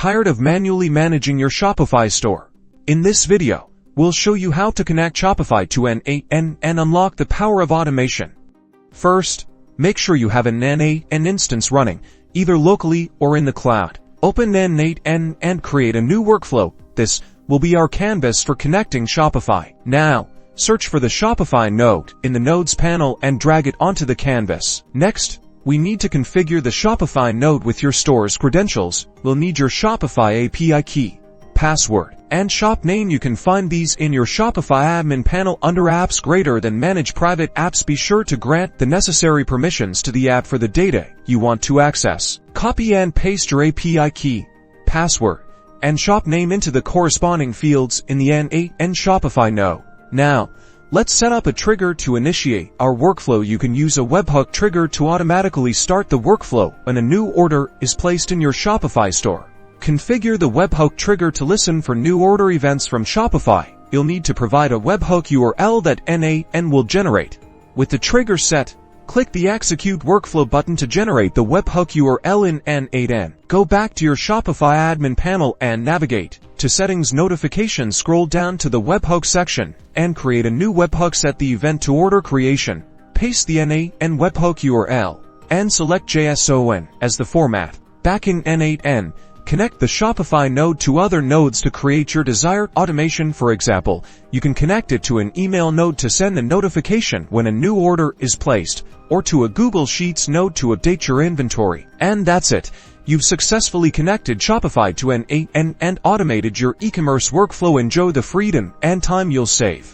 tired of manually managing your Shopify store? In this video, we'll show you how to connect Shopify to N8n and unlock the power of automation. First, make sure you have an N8n instance running, either locally or in the cloud. Open N8n and create a new workflow. This will be our canvas for connecting Shopify. Now, search for the Shopify Node in the Nodes panel and drag it onto the canvas. Next, we need to configure the Shopify Node with your store's credentials. We'll need your Shopify API key, password, and shop name. You can find these in your Shopify admin panel under Apps greater than Manage Private Apps. Be sure to grant the necessary permissions to the app for the data you want to access. Copy and paste your API key, password, and shop name into the corresponding fields in the N8n Shopify Node. Now, let's set up a trigger to initiate our workflow. You can use a webhook trigger to automatically start the workflow when a new order is placed in your Shopify store. Configure the webhook trigger to listen for new order events from Shopify. You'll need to provide a webhook URL that N8n will generate. With the trigger set, click the Execute Workflow button to generate the webhook URL in N8n. Go back to your Shopify admin panel and navigate to Settings Notifications. Scroll down to the Webhook section and create a new webhook. Set the event to Order Creation. Paste the N8n webhook URL and select JSON as the format. Back in N8n, connect the Shopify Node to other nodes to create your desired automation. For example, you can connect it to an email node to send a notification when a new order is placed, or to a Google Sheets node to update your inventory. And that's it. You've successfully connected Shopify to N8n and automated your e-commerce workflow. Enjoy the freedom and time you'll save.